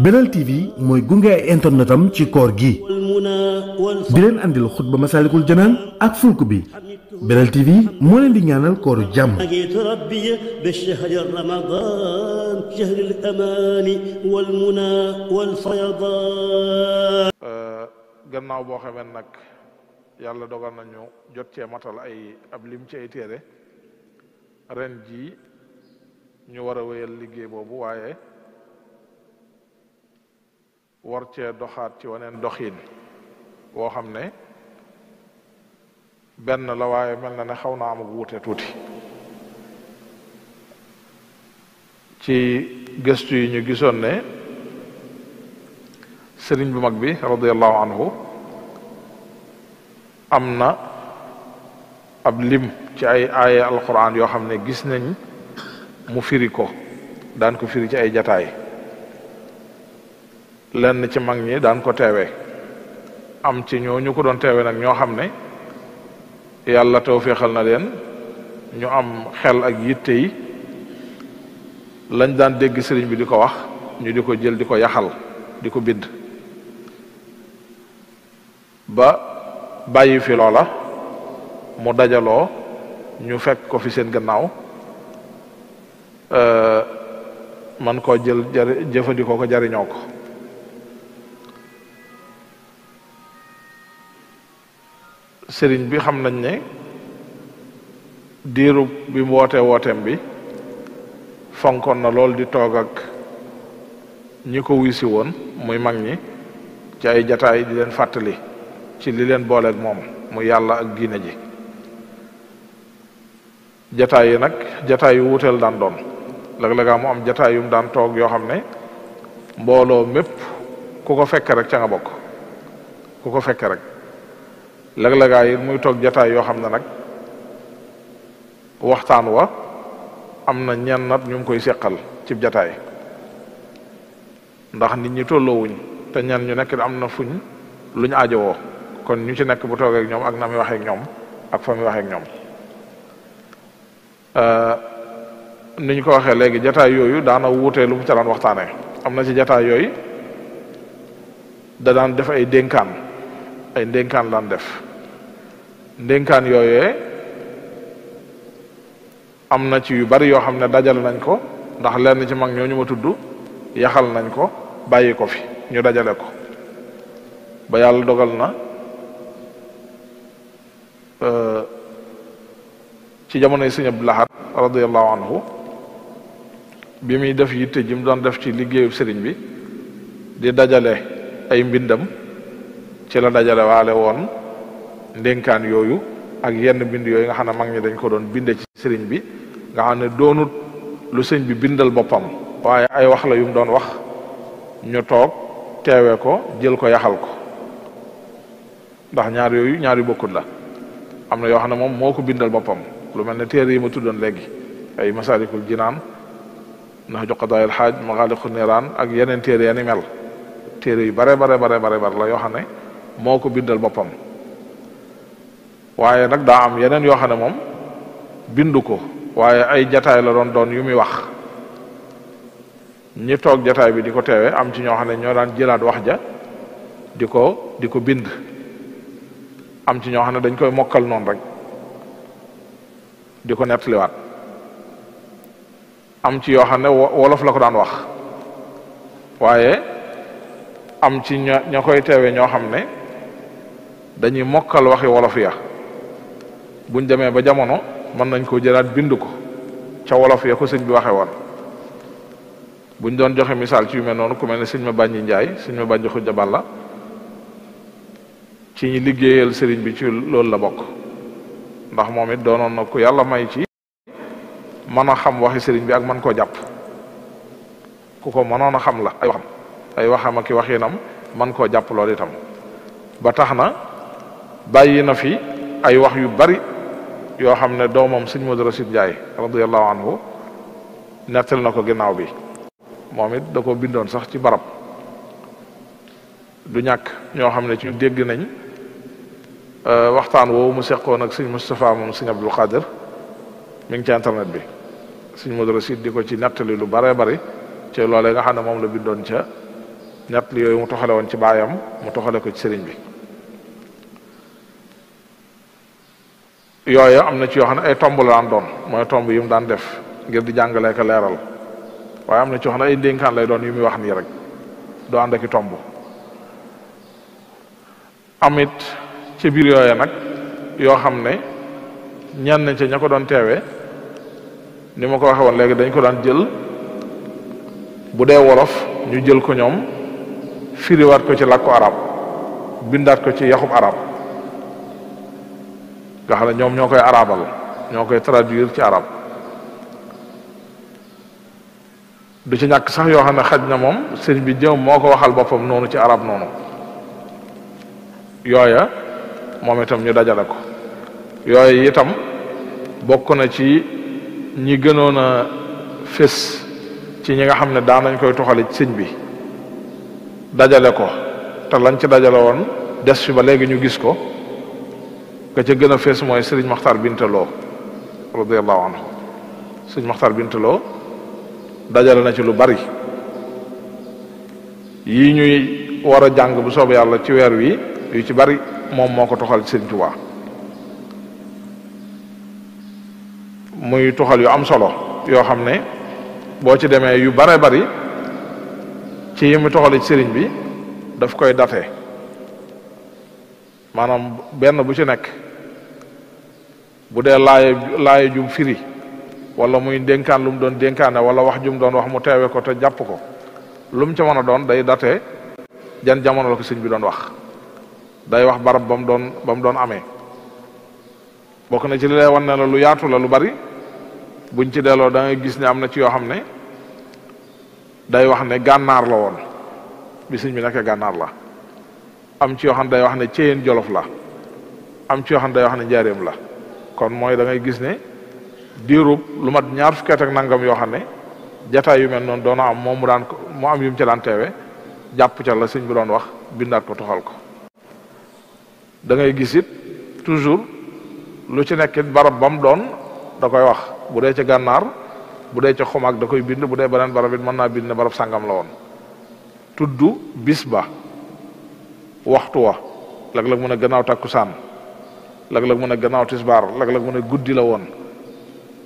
Belal TV mooy gunge ay internetam ci koor gi di leen andil xutba Masaalikul Jinaan ak fulku bi Belal TV moo leen di ñaanal kooru jàmm. gannaaw boo xamee nag yàlla dogal nañu jot cee matal ab lim ci ay téere ren ji ñu war a wéyal liggéey boobu waaye war cee doxaat ci waneen doxin woo xam ne benn la waaye mel na ne xaw na am ak wuute tuuti ci gëstu yi ñu gisoon ne sëriñ bu mag bi radiyallahu anhu am na ab lim ci ay aaya alquran yoo xam ne gis nañ mu firi ko daan ko firi ci ay jataay lenn ci mag ñi daan ko teewe am ci ñu ko doon teewe nag ñoo xam ne yàlla tawféexal na leen ñu am xel ak yitte yi lañ daan dégg sëriñ bi di ko wax ñu di ko jël di ko yaxal di ko bind ba bàyyi fi loola mu dajaloo ñu fekk ko fi seen gannaaw man koo jël jëfandikoo ko jariñoo ko sëriñ bi xam nañ ne diiru bi mu wooteem bi fonkoon na lool di toog ak ñi ko wisi woon muy mag ñi ci ay jataay di leen fàttali ci li leen booleeg moom muy yàlla ak diine ji jataay yi nag jataay yu wuteel daan doon léeg-léeg mu am jataay yum daan toog yoo xam ne mbooloo mépp ku ko fekk rek ca nga bokk ku ko fekk rek léeg-léeg yi muy toog jataay yoo xam ne nag waxtaan wa am na ñenn nat ñu ngi koy seqal ci jataay ndax nit ñi tolloowuñ te ñenn ñu nekk am na fuñ luñ aajowoo kon ñu ci nekk bu toogee ak ñoom ak na muy waxee ak ñoom ak fa muy waxee ak ñoom ni ñu ko waxee léegi jataay yooyu daana wuutee lu mu ca daan waxtaanee am na ci jataay yooyu da daan def ay ndénkaan daan def ndénkaan yooyee am na ci yu bari yoo xam ne dajal nañ ko ndax lenn ci mag ñooñu ma tudd yaxal nañ ko bàyyi ko fi ñu dajale ko ba yàlla dogal na ci jamonoy Sëriñ Abdul Ahad radiyallahu anhu bi muy def yitte ji mu doon def ci liggéeyu sëriñ bi di dajale ay mbindam ci la dajale waale woon ndénkaan yooyu ak yenn bind yooyu nga xam ne mag ñi dañ ko doon binde ci sëriñ bi nga xam ne doonut lu sëñ bi bindal boppam waaye ay wax la yu mu doon wax ñu toog teewe ko jël ko yaxal ko ndax ñaar yooyu ñaar yu bokkut la am na yoo xam ne moom moo ko bindal boppam lu mel ne téere yi ma tuddoon léegi ay Masaalikul Jinaan Nahju Qadaa'il Haaj Maghaaliqun Niiraan ak yeneen téere ya ni mel téere yu bare la yoo xam ne moo ko bindal boppam waaye nag daa am yeneen yoo xam ne moom bindu ko waaye ay jataay la doon yu muy wax ñi toog jataay bi di ko teewe am ci ñoo xam ne ñoo daan jëlaat wax ja di ko bind am ci ñoo xam ne dañ koy mokkal noonu rek di ko nettaliwaat am ci yoo xam ne wolof la ko daan wax waaye am ci ña koy teewe ñoo xam ne dañuy mokkal waxi wolof ya buñ demee ba jamono mën nañ ko jëlaat bind ko ca wolof ya ko sëñ bi waxe woon buñ doon joxe misaal ci yu mel noonu ku mel ne sëñ ma bàññi njaay sëñ ma bàññi xujja balla ci ñi liggéeyal sëriñ bi ci loolu la bokk ndax moom it doonoon na ku yàlla may ci mën a xam waxi sëriñ bi ak mën koo jàpp ku ko mënoon a xam la ay waxam ak i waxinam man koo jàpp loolu itam ba tax na bàyyi na fi ay wax yu bari yoo xam ne doomam sëñ Modou Racine Ndiaye radiyallahu anhu nettal na ko ginnaaw bi moom it da ko bindoon sax ci barab du ñàkk ñoo xam ne ci dégg nañ waxtaan woowu mu seqoon ak sëñ Moustapha moom sëñ Abdul Qadir mi ngi ci internet bi sëñ Modou Racine di ko ci nettali lu bare bari ci loolee nga xam ne moom la bindoon ca ñett li yooyu mu toxale woon ci baayam mu toxale ko ci sëriñ bi. yooyu am na ci yoo xam ne ay tomb la daan doon mooy tomb yi mu daan def ngir di jàngalee ko leeral waaye am na ci yoo xam ne ay ndénkaan lay doon yu muy wax nii rek doo ànd ak i tomb. amit ci biir yooyu nag yoo xam ne ñenn ci ña ko doon teewee ni ma ko waxee woon léegi dañ ko daan jël bu dee wolof ñu jël ko ñoom firiwaat ko ci làkku arab bindaat ko ci yaxub arab nga xam ne ñoom ñoo koy arabal ñoo koy traduire ci arab du ci ñàkk sax yoo xam ne xaj na moom sëñ bi jëm moo ko waxal boppam noonu ci arab noonu yooya moom itam ñu dajale ko yooya itam bokk na ci ñi gënoon a fés ci ñi nga xam ne daan nañ koy toxale ci sëñ bi dajale ko te lañ ci dajale woon des fi ba léegi ñu gis ko ka ca gën a fés mooy sëriñ Maxtaar Bintaloo radiyallahu anhu sëriñ Maxtaar Bintaloo dajale na ci lu bari yii ñuy war a jàng bu soobee yàlla ci weer wi yu ci bari moom moo ko toxal ci sëriñ Tuubaa muy toxal yu am solo yoo xam ne boo ci demee yu bare bari ci yi mu toxale ci sëriñ bi daf koy date maanaam benn bu ci nekk bu dee laaye jum firi wala muy dénkaan lu mu doon dénkaane wala wax jum doon wax mu teewe ko te jàpp ko lu mu ca mën a doon day date jan jamono la ko sëñ bi doon wax day wax barab ba mu doon amee bokk na ci li lay wan ne la lu yaatu la lu bari buñ ci delloo da ngay gis ne am na ci yoo xam ne day wax ne gànnaar la woon bi sëñ bi nekkee gànnaar la am ci yoo xam ne day wax ne Ceyeen Jolof la am ci yoo xam ne day wax ne Njaaréem la kon mooy da ngay gis ne diirub lu mat ñaar fukki at ak nangam yoo xam ne jataay yu mel noonu doona am moom mu am yu mu ci daan teewe jàpp ca la sëñ bi doon wax bindaat ko toxal ko da ngay gis it toujours lu ci nekkit barab ba mu doon da koy wax bu dee ca gànnaar bu dee ca xumaag da koy bind bu dee beneen barab it mën naa bind ne barab sàngam la woon tudd bis ba waxtu wa lag-lag mu ne gannaaw takkusaan lag-lag mu ne gannaaw tisbaar lag-lag mu ne guddi la woon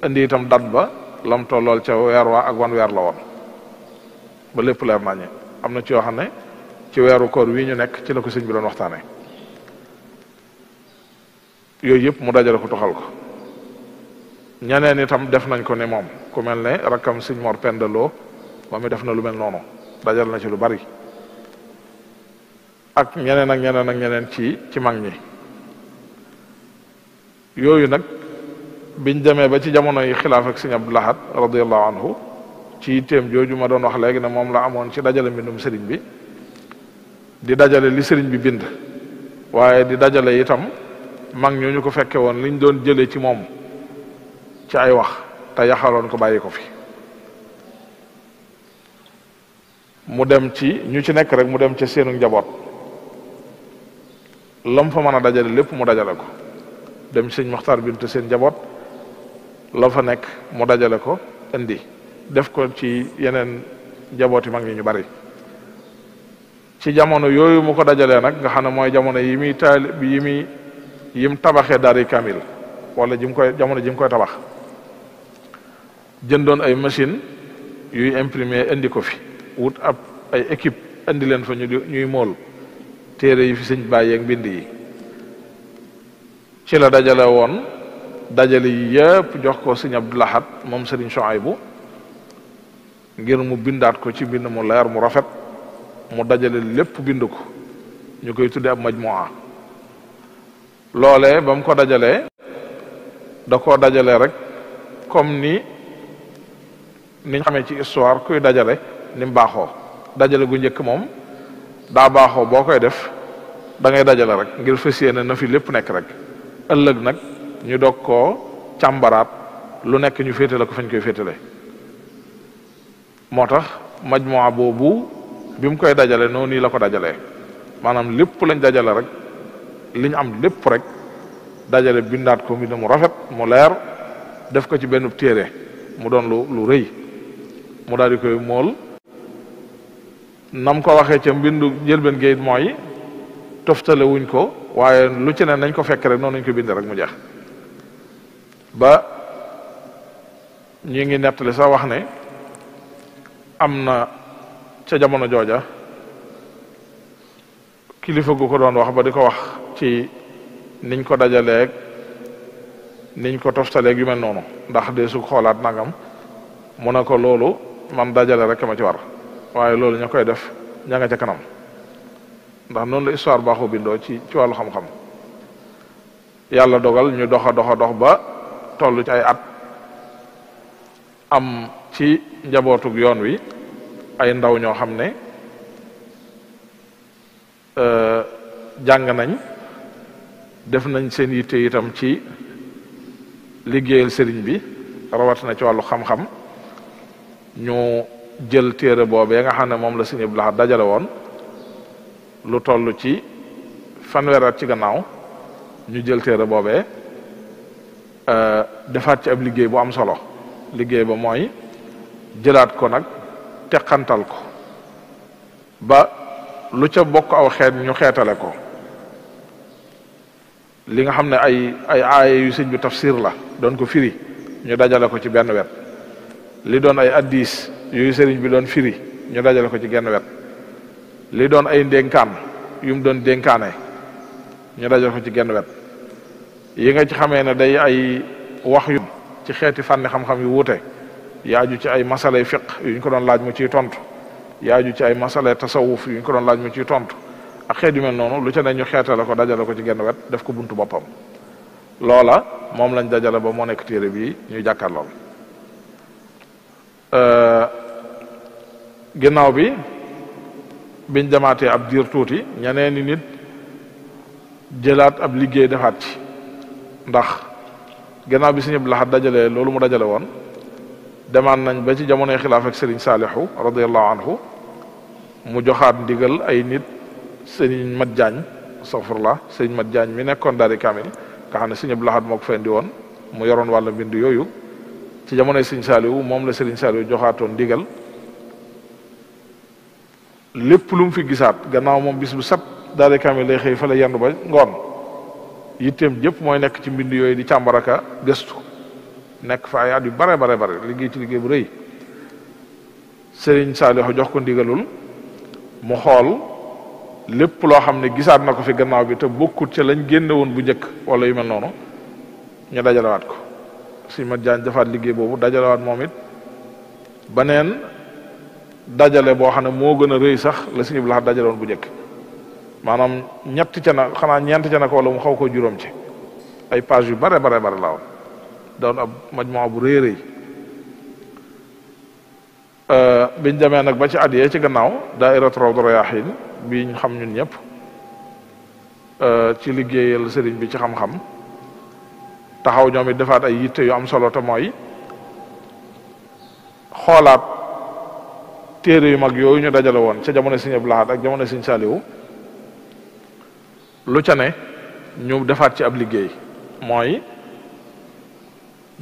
indi itam dat ba lam tollool ca weer waa ak wan weer la woon ba lépp leer nañu am na ci yoo xam ne ci weeru koor wi ñu nekk ci la ko sëñ bi doon waxtaane yooyu yëpp mu dajale ko toxal ko ñeneen itam def nañ ko ne moom ku mel ne rakkam sëñ Mor Pendaloo moom mi def na lu mel noonu dajal na ci lu bari ak ñeneen ak ñeneen ak ñeneen ci mag ñi yooyu nag biñ demee ba ci jamono yi xilaaf ak sëñ Abdou Lahad radiyallahu anhu ci téem jooju ma doon wax léegi ne moom la amoon ci dajale mbindum sëriñ bi di dajale li sëriñ bi bind waaye di dajale itam mag ñooñu ko fekke woon liñ doon jëlee ci moom ci ay wax te yaxaloon ko bàyyi ko fi mu dem ci ñu ci nekk rek mu dem ca seenu njaboot lam fa mën a dajale lépp mu dajale ko dem sëñ Maxtaar Bintu seen njaboot la fa nekk mu dajale ko indi def ko ci yeneen njabooti mag ñi ñu bari ci jamono yooyu mu ko dajalee nag nga xam ne mooy jamono yi muy yim tabaxee daari kamil wala jamono ji mu koy tabax jëndoon ay machine yuy imprimer indi ko fi wut ab ay équipe indi leen fa ñuy mool téere yi fi sëñ bàyyeeg mbind yi ci la dajale woon dajale yi yëpp jox ko sëñ Abdou Lahad moom sëriñ Souhaïbou ngir mu bindaat ko ci bind mu leer mu rafet mu dajale lépp bind ko ñu koy tudde ab majmu'a loolee ba mu ko dajalee da koo dajale rek comme niñ xamee ci histoire kuy dajale ni mu baaxoo dajale gu njëkk moom daa baaxoo boo koy def da ngay dajale rek ngir fas yéene na fi lépp nekk rek ëllëg nag ñu doog koo càmbaraat lu nekk ñu féetale ko fañ koy féetale moo tax majmu'a boobu bi mu koy dajale noonu nii la ko dajalee maanaam lépp lañ dajale rek liñ am lépp rek dajale bindaat ko mbind mu rafet mu leer def ko ci benn téere mu doon lu rëy mu daal di koy mool nam ko waxee ca mbindu njëlbeen géej mooy toftale wuñ ko waaye lu ci ne nañ ko fekk rek noonu nañ ko bind rek mu jeex ba ñi ngi nettali sax wax ne am na ca jamono jooja kilifa gu ko doon wax ba di ko wax ci niñ ko dajaleeg niñ ko toftaleeg yu mel noonu ndax de su xoolaat nangam mu ne ko loolu man dajale rek ma ci war waaye loolu ña koy def ña nga ca kanam ndax noonu la histoire baaxoo bindoo ci wàllu xam-xam yàlla dogal ñu dox ba toll ci ay at am ci njabootug yoon wi ay ndaw ñoo xam ne jàng nañ def nañ seen yitte itam ci liggéeyal sëriñ bi rawatina ci wàllu xam-xam ñu jël téere boobee nga xam ne moom la Sëriñ Abdul Ahad dajale woon lu toll ci fanweer at ci gannaaw ñu jël téere boobee defaat ci ab liggéey bu am solo liggéey ba mooy jëlaat ko nag teqantal ko ba lu ca bokk aw xeet ñu xeetale ko li nga xam ne ay aaya yu sëñ bi tafsir la doon ko firi ñu dajale ko ci benn wet li doon ay addis yooyu sëriñ bi doon firi ñu dajale ko ci genn wet li doon ay ndénkaan yu mu doon dénkaane ñu dajale ko ci genn wet yi nga ci xamee ne day ay wax yu ci xeeti fànni xam-xam yu wuute yaaju ci ay masalay fiq yu ñu ko doon laaj mu ciy tontu yaaju ci ay masalay tasawuf yu ñu ko doon laaj mu ciy tontu ak xeet yu mel noonu lu ca ne ñu xeetale ko dajale ko ci genn wet def ko buntu boppam loola moom lañ dajale ba moo nekk téere bi ñuy jàkkaarlool ginnaaw bi biñ demaatee ab diir tuuti ñeneeni nit jëlaat ab liggéey defaat ci ndax ginnaaw bi Sëriñ Abdul Ahad dajale loolu mu dajale woon demaan nañ ba ci jamonoy xilaaf ak Sëriñ Saalihu radiyallahu anhu mu joxaat ndigal ay nit Sëriñ Mat Jaañ astaghfirullah Sëriñ Mat Jaañ mi nekkoon daari kamil nga xam ne Sëriñ Abdul Ahad moo ko fendi woon mu yoroon wàlla mbind yooyu ci jamonoy Sëriñ Saalihu moom la Sëriñ Saalihu joxaatoon ndigal lépp lu mu fi gisaat gannaaw moom bis bu sat daari kamil lay xëy fa la yendu ba ngoon yitteem jëpp mooy nekk ci mbind yooyu di càmbaraka gëstu nekk fa ay at yu bare liggéey ci liggéey bu rëy Sëriñ Saalihu jox ko ndigalul mu xool lépp loo xam ne gisaat na ko fi gannaaw bi te bokkut ca lañ génne woon bu njëkk wala yu mel noonu ñu dajalewaat ko Sëriñ Mat Jaañ defaat liggéey boobu dajalewaat moom it baneen dajale boo xam ne moo gën a rëy sax la Sëriñ Abdul Ahad dajale woon bu njëkk maanaam ñett ca na xanaa ñeent ca na ko wala mu xaw ko juróom ci ay page yu bare la woon doon ab majmua bu rëy biñ demee nag ba ci at yee ci gannaaw daairatu Rawdu Rayaahiin bi ñu xam ñun ñëpp ci liggéeyal sëriñ bi ci xam-xam taxaw ñoom it defaat ay yitte yu am solo te mooy xoolaat téere yu mag yooyu ñu dajale woon ca jamono Sëriñ Abdul Ahad ak jamono Sëriñ Saaliwu lu ca ne ñu defaat ci ab liggéey mooy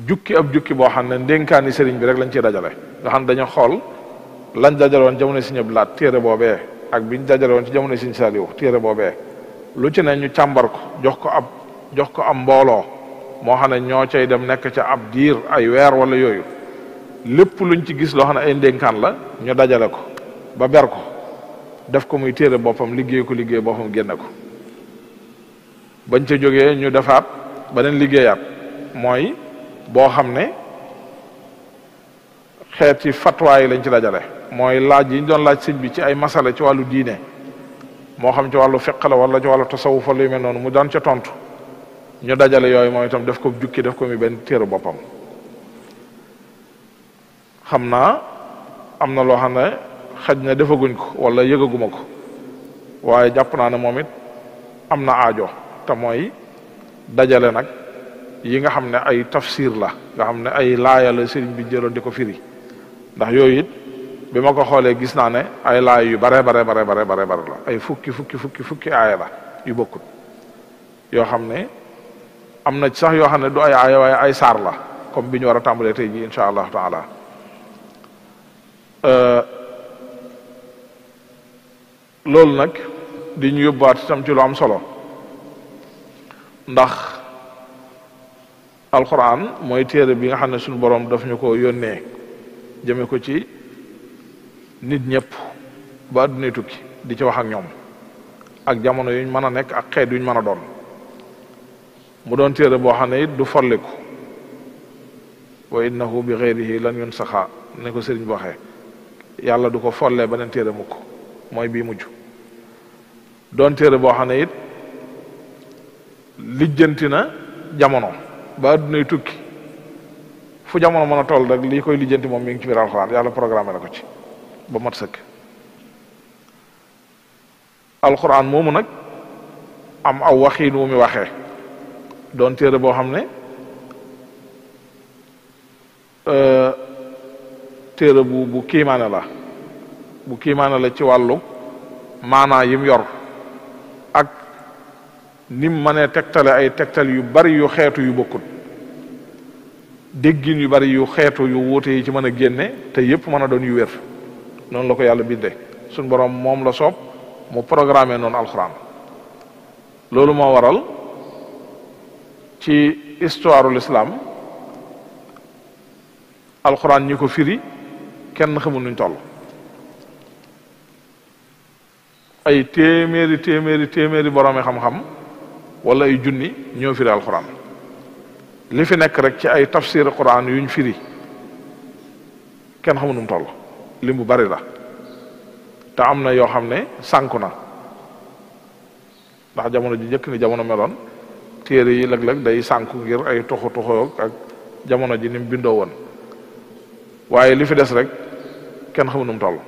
jukki boo xam ne ndénkaani sëriñ bi rek lañ ciy dajale nga xam ne dañu xool lañ dajale woon jamono Sëriñ Abdul Ahad téere boobee ak biñ dajale woon ci jamono Sëriñ Saaliwu téere boobee lu ci ne ñu càmbar ko jox ko am mbooloo moo xam ne ñoo cay dem nekk ca ab diir ay weer wala yooyu lépp luñ ci gis loo xam ne ay ndénkaan la ñu dajale ko ba ber ko def ko muy téere boppam liggéey boppam génne ko bañ ca jógee ñu defaat beneen liggéeyaat mooy boo xam ne xeeti fatwa yi lañ ci dajale mooy laaj yi ñu doon laaj sëñ bi ci ay masala ci wàllu diine moo xam ci wàllu fiq la wala ci wàllu tasawuf wala yu mel noonu mu daan ca tontu ñu dajale yooyu moom itam def ko jukki def ko muy benn téere boppam xam naa am na loo xam ne xaj na defaguñ ko wala yëgaguma ko waaye jàpp naa ne moom it am na aajo te mooy dajale nag yi nga xam ne ay tafsir la nga xam ne ay laaya la sëriñ bi jëloon di ko firi ndax yooyu it bi ma ko xoolee gis naa ne ay laaya yu bare la ay fukki aaya la yu bokkut yoo xam ne am na sax yoo xam ne du ay aaya waaye ay saar la comme bi ñu war a tàmbalee tey ji insha allahu taala loolu nag di ñu yóbbaat itam ci lu am solo ndax alquran mooy téere bi nga xam ne suñu borom daf ñu ko yónnee jëme ko ci nit ñëpp ba addunay tukki di ci wax ak ñoom ak jamono yuñ mën a nekk ak xeet yuñ mën a doon mu doon téere boo xam ne it du folliku wa innahu bi ghayrihi lan yunsaxa ne ko sëriñ bi waxee yàlla du ko follee beneen téere mukk mooy bii mujj doon téere boo xam ne it lijjanti na jamono ba addunay tukki fu jamono mën a toll rek lii koy lijjanti moom mi ngi ci biir alxuraan yàlla programmé na ko ci ba mat sëkk alxuraan moomu nag am aw waxiin wu mu waxee doon téere boo xam ne téere bu kiimaane la bu kiimaane la ci wàllu maanaa yim yor ak nim mënee tegtale ay tegtal yu bari yu xeetu yu bokkut déggin yu bari yu xeetu yu wuute yi ci mën a génne te yépp mën a doon yu wér noonu la ko yàlla bindee suñ borom moom la soob mu programmé noonu alxuraan loolu moo waral ci histoire l'islam alxuraan ñi ko firi kenn xamul nuñ toll ay téeméeri boroomi xam-xam wala ay junni ñoo firi alxuraan li fi nekk rek ci ay tafsir quran yuñ firi kenn xamul nu mu toll lim bu bari la te am na yoo xam ne sànku na ndax jamono ji njëkk ni jamono meloon téere yi léeg-léeg day sànku ngir ay toxu ak jamono ji ni mu bindoo woon waaye li fi des rek kenn xamul nu mu toll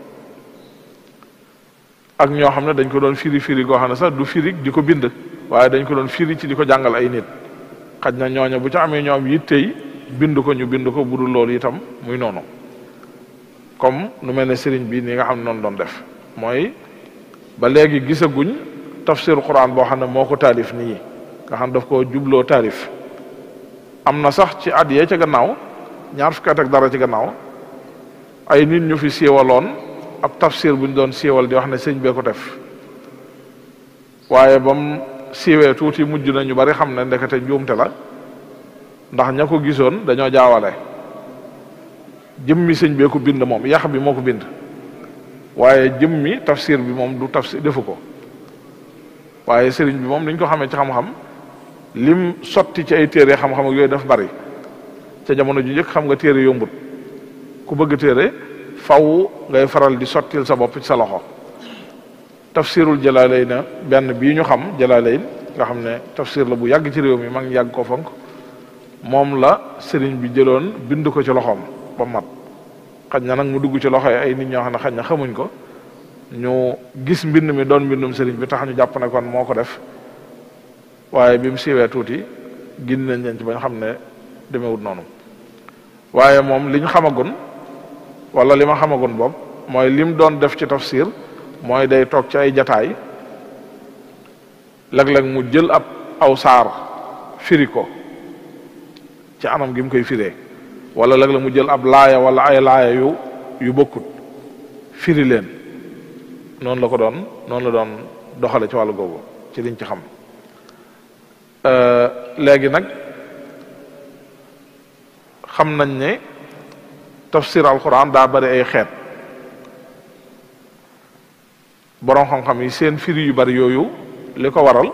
ak ñoo xam ne dañ ko doon firi goo xam ne sax du firi di ko bind waaye dañ ko doon firi ci di ko jàngal ay nit xaj na ñooñu bu ca amee ñoom yittey bind ko ñu bind ko budul loolu itam muy noonu comme nu mel ne sëriñ bi nii nga xam ne noonu doon def mooy ba léegi gisaguñ tafsir quran boo xam ne moo ko taalif nii nga xam daf ko jubloo taalif am na sax ci at yee ca gannaaw ñaar fukki at ak dara ci gannaaw ay nit ñu fi siiwaloon ab tafsir buñ doon siiwal di wax ne sëñ bee ko def waaye bam siiwee tuuti mujj na ñu bari xam ne ndekete njuumte la ndax ña ko gisoon dañoo jaawale jëmmi sëñ bee ko bind moom yax bi moo ko bind waaye jëmmi tafsir bi moom du tafsir defu ko waaye sëriñ bi moom liñ ko xamee ci xam-xam lim sotti ci ay téere xam-xam ak yooyu daf bari ca jamono ju njëkk xam nga téere yombut ku bëgg téere faw ngay faral di sottil sa bopp ci sa loxo tafsirul Jalalayn benn bii ñu xam Jalalayn nga xam ne tafsir la bu yàgg ci réew mi mag yàgg ko fonk moom la sëriñ bi jëloon bind ko ci loxoom ba mat xaj na nag mu dugg ci loxo ay nit ñoo xam ne xaj na xamuñ ko ñu gis mbind mi doon mbindum sëriñ bi tax ñu jàpp ne kon moo ko def waaye bi mu siiwee tuuti gin nañ leen ci bañ xam ne demewut noonu waaye moom li ñu xamagun wala li ma xamagun boobu mooy lim doon def ci tafsir mooy day toog ci ay jataay léeg-léeg mu jël aw saar firi ko ci anam gi mu koy firee wala léeg-léeg mu jël ab laaya wala ay laaya yu bokkut firi leen noonu la doon doxale ci wàllu googu ci liñ ci xam léegi nag xam nañ ne tafsir alquran daa bari ay xeet boroom xam-xam yi seen firi yu bari yooyu li ko waral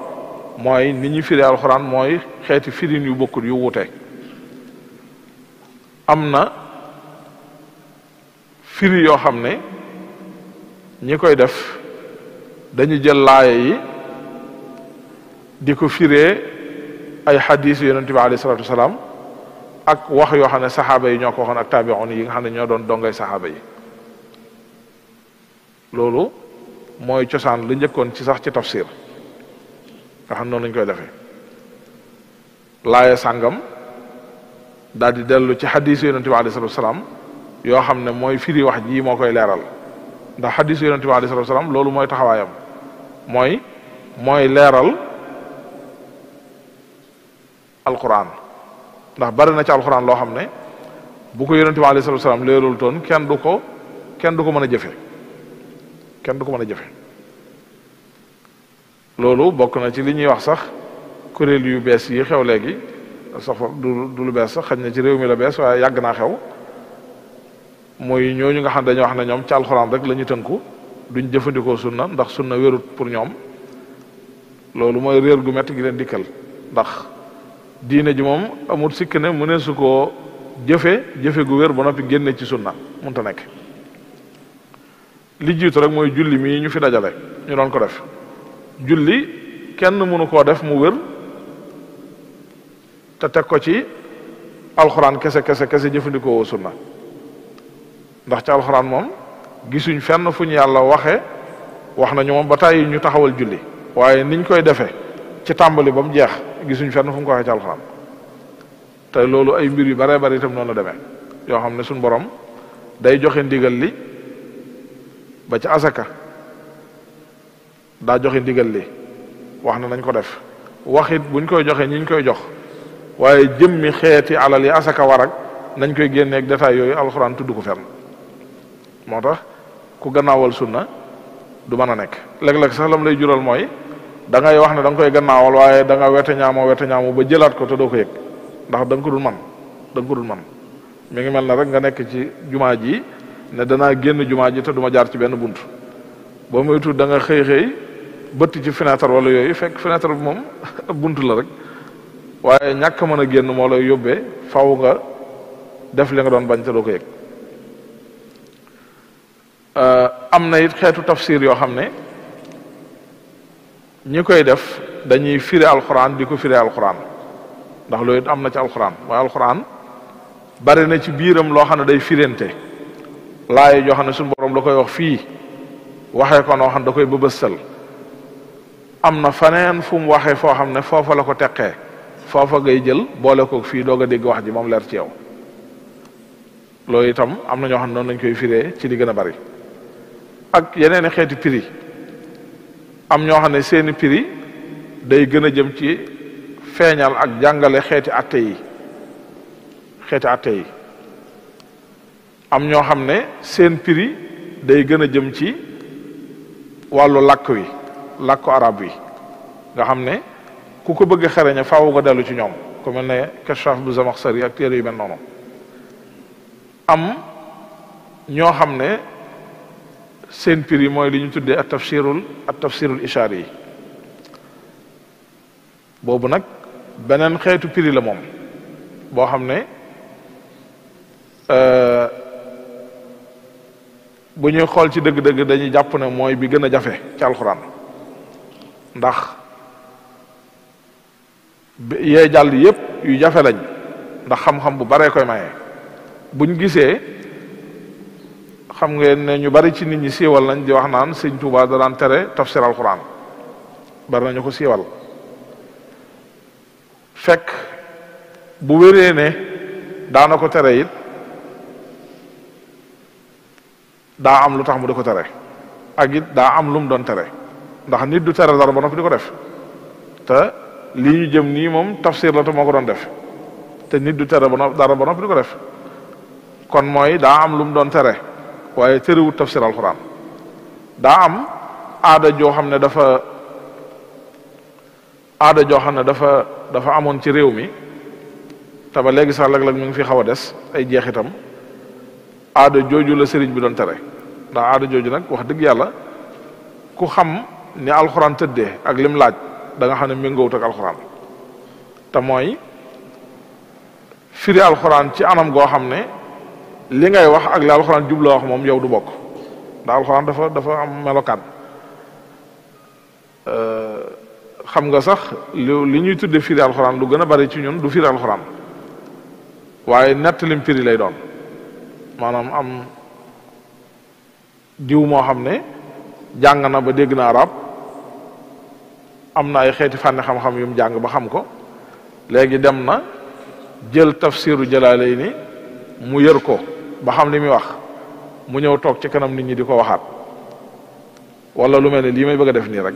mooy ni ñu firi alquran mooy xeeti firin yu bokkut yu wuute am na firi yoo xam ne ñi koy def dañu jël laaya yi di ko firee ay xadis yonent bi alayhi salatu wasalaam ak wax yoo xam ne saxaaba yi ñoo ko waxoon ak taabi'un yi nga xam ne ñoo doon dongay saxaaba yi loolu mooy cosaan lu njëkkoon ci sax ci tafsir nga xam noonu lañ koy defee laaya sàngam daal di dellu ci xadis yonent bi alayhi salatu wasalaam yoo xam ne mooy firi wax ji moo koy leeral ndax xadis yonent bi alayhi salatu wasalaam loolu mooy taxawaayam mooy leeral alquran ndax bari na ci alquran loo xam ne bu ko yonent bi alayhi salatu wasalaam leerul toon kenn du ko mën a jëfe loolu bokk na ci li ñuy wax sax kuréel yu bees yi xew léegi sax du lu bees sax xañ na ci réew mi la bees waaye yàgg naa xew mooy ñooñu nga xam ne dañoo wax ne ñoom ci alxuraan rek la ñu tënku duñ jëfandikoo sunna ndax sunna wérut pour ñoom loolu mooy réer gu metti gi leen dikkal ndax diine ji moom amul sikk ne mu ne su koo jëfe gu wér ba noppi génne ci sunna mënta nekk li jiitu rek mooy julli mii ñu fi dajale ñu doon ko def julli kenn mënu koo def mu wér te teg ko ci alxuraan kese jëfandikoo woo sunna ndax ci alxuraan moom gisuñ fenn fu ñu yàlla wax nañu moom ba tàyyi ñu taxawal julli waaye niñ koy defee ci tàmbali ba mu jeex gisuñ fenn fu mu ko waxee ci alxuraan te loolu ay mbir yu bare bari itam noonu la demee yoo xam ne suñ borom day joxe ndigal li ba ci asaka daa joxe ndigal li wax na nañ ko def waxit buñ koy joxe ñiñ koy jox waaye jëmmi xeeti alal yi asaka war ak nañ koy génneeg détail yooyu alxuraan tudd ko fenn moo tax ku gannaawal sunna du mën a nekk léeg-léeg sax lam lay jural mooy da ngay wax ne da nga koy gannaawal waaye da nga wete ñaamoo ba jëlaat ko te doo ko yëg ndax da nga ko dul man mi ngi mel na rek nga nekk ci jumaa ji ne danaa génn jumaa ji te duma jaar ci benn bunt boo moytu da nga xëy bëtt ci fenêtre wala yooyu fekk fenêtre bi moom bunt la rek waaye ñàkk mën a génn moo lay yóbbee faw nga def li nga doon bañ te doo ko yëg am na it xeetu tafsir yoo xam ne ñi koy def dañuy firi alxuraan di ko firi alxuraan ndax loolu it am na ci alxuraan waaye alxuraan bari na ci biiram loo xam ne day firente laay joo xam ne suñu borom da koy wax fii waxee ko noo xam ne da koy bëbëstal am na faneen fu mu waxee foo xam ne foofa la ko teqee foofa ngay jël boole ko fii doog a dégg wax ji moom leer ci yow loolu itam am na ñoo xam ne noonu lañ koy firee ci li gën a bari ak yeneen i xeeti prix am ñoo xam ne seeni prix day gën a jëm ci feeñal ak jàngale xeeti atte yi am ñoo xam ne seen prix day gën a jëm ci wàllu làkku arab wi nga xam ne ku ko bëgg xereñe faaw nga dellu ci ñoom ku mel ne Kashaf bu Zamaxsari ak téere yu mel noonu am ñoo xam ne seen prix mooy li ñu tuddee at tafsirul ishaari yi boobu nag beneen xeetu prix la moom boo xam ne bu ñuy xool ci dëgg-dëgg dañuy jàpp ne mooy bi gën a jafe ci alxuraan ndax yee jàll yépp yu jafe lañ ndax xam-xam bu baree koy maye buñ gisee xam ngeen ne ñu bari ci nit ñi siiwal nañ di wax naan sëñ Tuubaa da daan tere tafsir alxuraan bari nañu ko siiwal fekk bu wéree ne daana ko tere it daa am lu tax mu di ko tere ak it daa am lu mu doon tere ndax nit du tere dara ba noppi di ko def te lii ñu jëm nii moom tafsir la te moo ko doon def te nit du tere dara ba noppi di ko def kon mooy daa am lu mu doon tere waaye terewut tafsir alxuraan daa am aada joo xam ne dafa amoon ci réew mi te ba léegi sax léeg-léeg mi ngi fi xaw a des ay jeexitam aada jooju la sëriñ bi doon tere ndax aada jooju nag wax dëgg yàlla ku xam ni alxuraan tëddee ak lim laaj da nga xam ne méngoowut ak alxuraan te mooy firi alxuraan ci anam goo xam ne li ngay wax ak li alxuraan jubloo wax moom yow du bokk ndax alxuraan dafa am melokaan xam nga sax li ñuy tudde firi alxuraan lu gën a bari ci ñun du firi alxuraan waaye nett lim firi lay doon maanaam am diw moo xam ne jàng na ba dégg na arab am na ay xeeti fànni xam-xam yu mu jàng ba xam ko léegi dem na jël tafsiru Jalaalayni mu yër ko ba xam li muy wax mu ñëw toog ci kanam nit ñi di ko waxaat wala lu mel ne lii may bëgg a def nii rek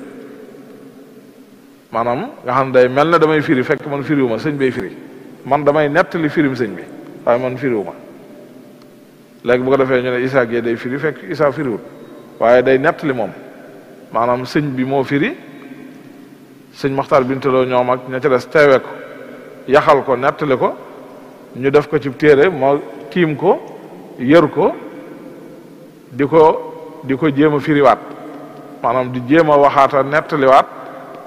maanaam nga xam ne day mel ne damay firi fekk man firiwuma sëñ bay firi man damay nettali firim sëñ bi waaye man firiwuma léegi bu ko defee ñu ne Issa Gueye day firi fekk Issa firiwut waaye day nettali moom maanaam sëñ bi moo firi sëñ Maxtaar Bintaloo ñoom ak ña ca des teewe ko yaxal ko nettali ko ñu def ko ci téere moo tiim ko yër ko di ko jéem a firiwaat maanaam di jéem a waxaata nettaliwaat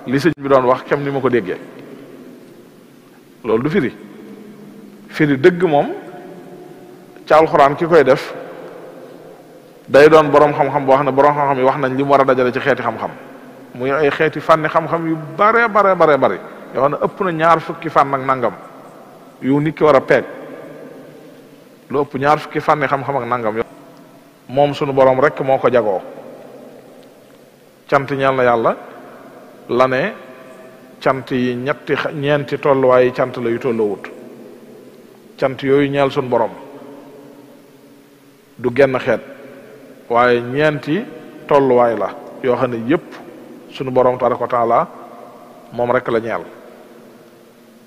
li sëñ bi doon wax kem ni ma ko déggee loolu du firi dëgg moom ci alxuraan ki koy def day doon borom xam-xam boo xam ne borom xam-xam yi wax nañ li mu war a dajale ci xeeti xam-xam muy ay xeeti fànni xam-xam yu bare yoo xam ne ëpp na 20 fànn ak nangam yu nit ki war a peeg lu ëpp 20 fànni xam-xam ak nangam moom sunu borom rek moo ko jagoo cant ñeel na yàlla la ne cant yi ñeenti tolluwaay yi cant la yu tolloowut cant yooyu ñeel sunu borom du genn xeet waaye ñeenti tolluwaay la yoo xam ne yépp sunu borom tabaraka wa taala moom rek la ñeel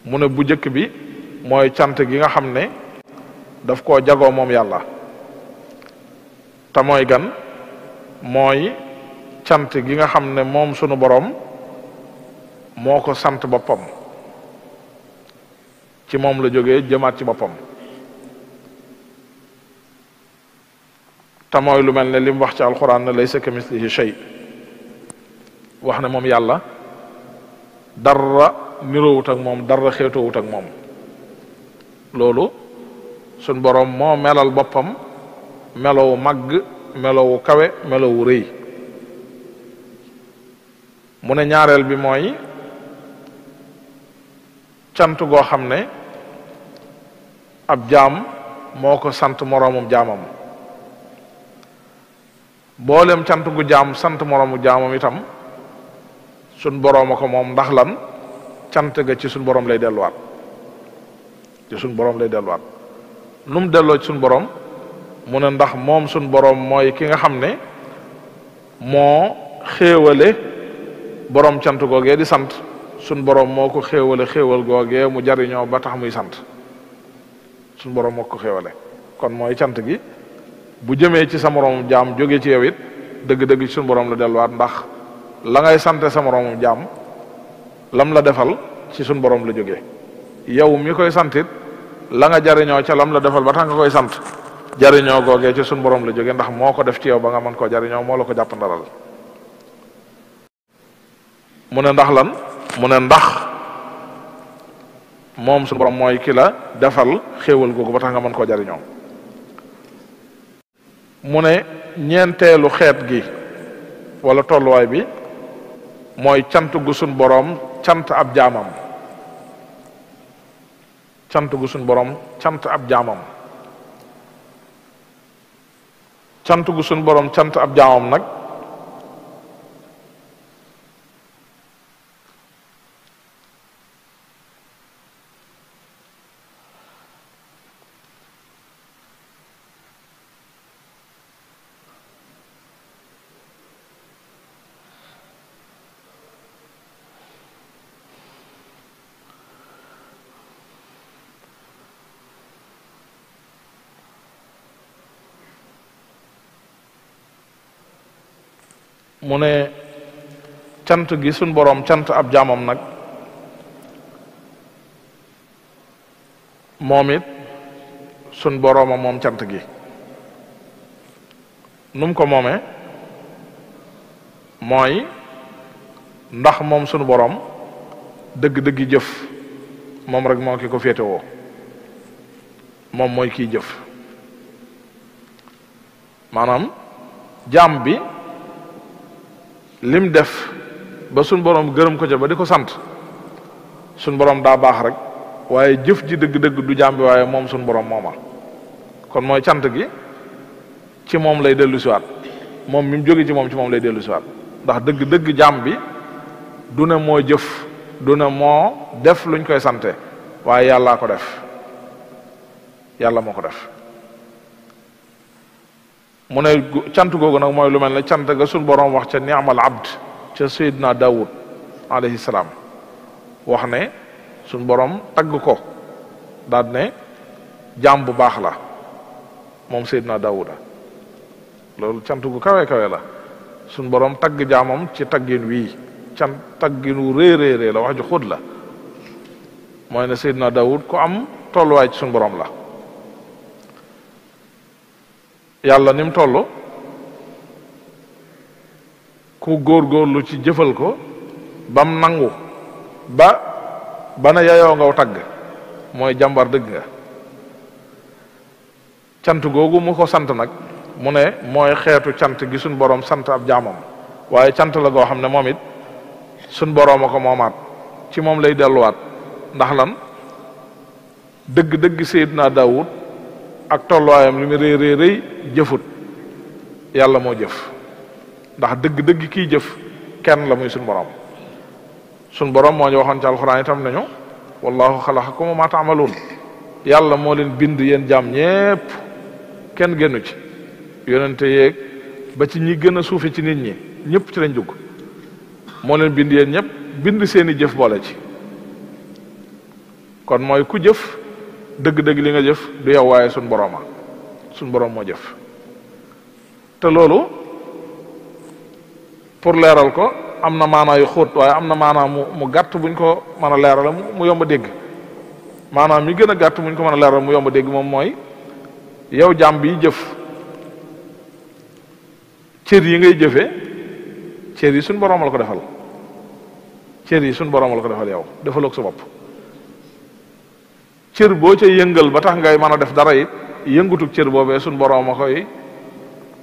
mu ne bu njëkk bi mooy cant gi nga xam ne daf koo jagoo moom yàlla te mooy gan mooy cant gi nga xam ne moom sunu borom moo ko sant boppam ci moom la jógee jëmaat ci boppam te mooy lu mel ne li mu wax ci alxuraan ne laysa kamislihi shay wax ne moom yàlla dara niroowut ak moom dara xeetoowut ak moom loolu sun borom moo melal boppam melowu màgg melowu kawe melowu rëy mu ne ñaareel bi mooy cant goo xam ne ab jaam moo ko sant moroomum jaamam boolem cant gu jaam sant moroomu jaamam itam sun boroom a ko moom ndax lan cant ga ci sun boroom lay delluwaat nu mu delloo ci sun boroom mu ne ndax moom sun boroom mooy ki nga xam ne moo xéewale boroom cant googee di sant sun boroom moo ko xéewale xéewal googee mu jariñoo ba tax muy sant sun boroom moo ko xéewale kon mooy cant gi bu jëmee ci sa moroomum jaam jóge ci yow it dëgg-dëgg ci sun boroom la delluwaat ndax la ngay sante sa moroomum jaam lam la defal ci sun boroom la jógee yow mi koy santit la nga jariñoo ca lam la defal ba tax nga koy sant jariñoo googee ci sun boroom la jógee ndax moo ko def ci yow ba nga mën koo jariñoo moo la ko jàpp ndalal mu ne ndax lan mu ne ndax moom sun boroom mooy ki la defal xéewal googu ba tax nga mën koo jariñoo mu ne ñeenteelu xeet gi wala tolluwaay bi mooy cant gu sun boroom cant ab jaamam cant gu sun boroom cant ab jaamam cant gu sun boroom cant ab jaamam nag mu ne cant gi sun boroom cant ab jaamam nag moom it sun borooma moom cant gi num ko moomee mooy ndax moom sunu boroom dëgg-dëggi jëf moom rek moo ki ko féetewoo moom mooy kiy jëf maanaam jaam bi lim def ba sun boroom gërëm ko ca ba di ko sant sun boroom daa baax rek waaye jëf ji dëgg-dëgg du jaam bi waaye moom sun boroom mooma kon mooy cant gi ci moom lay dellu siwaat moom mi mu jóge ci moom lay dellu siwaat ndax dëgg-dëgg jaam bi du ne moo jëf du ne moo def luñ koy sante waaye yàllaa ko def yàlla moo ko def mu ne cant googu nag mooy lu mel ne cant ga suñ boroom wax ca ni'mal abd ca Seydina Daawud alayhi salaam wax ne suñ boroom tagg ko daal ne jaam bu baax la moom Seydina Daawuda loolu cant gu kawe kawe la suñ boroom tagg jaamam ci taggin wii can tagginu réeréerée la wax ju xóot la mooy ne Seydina Daawud ku am tolluwaay ci suñu borom la yàlla ni mu toll ku góorgóorlu ci jëfal ko bam nangu ba na yayoo ngaw tagg mooy jàmbar dëgg nga cant googu mu ko sant nag mu ne mooy xeetu cant gi suñ borom sant ab jaamam waaye cant la goo xam ne moom it suñ borom a ko moomaat ci moom lay delluwaat ndax lan dëgg-dëgg Seydina Daawud ak tolluwaayam li mu rëy rëy jëfut yàlla moo jëf ndax dëgg-dëgg kiy jëf kenn la muy suñ borom moo ñu waxoon ci alxuraan itam nañu wallahu xalaqakum wa ma taamaluun yàlla moo leen bind yéen jaam ñépp kenn génnu ci yonente yeeg ba ci ñi gën a suufe ci nit ñi ñëpp ci lañ dugg moo leen bind yéen ñëpp bind seeni jëf boole ci kon mooy ku jëf dëgg-dëgg li nga jëf du yow waaye suñ borom moo jëf te loolu pour leeral ko am na maanaa yu xóot waaye am na maanaa mu gàtt buñ ko mën a leeral mu yomb a dégg maanaam mi gën a gàtt buñ ko mën a leeral mu yomb a dégg moom mooy yow jàmm bi jëf cër yi ngay jëfee cër yi suñ borom la ko defal cër yi suñ borom la ko defal yow defaloo ko sa bopp cër boo ca yëngal ba tax ngay mën a def dara it yëngutug cër boobee suñ borom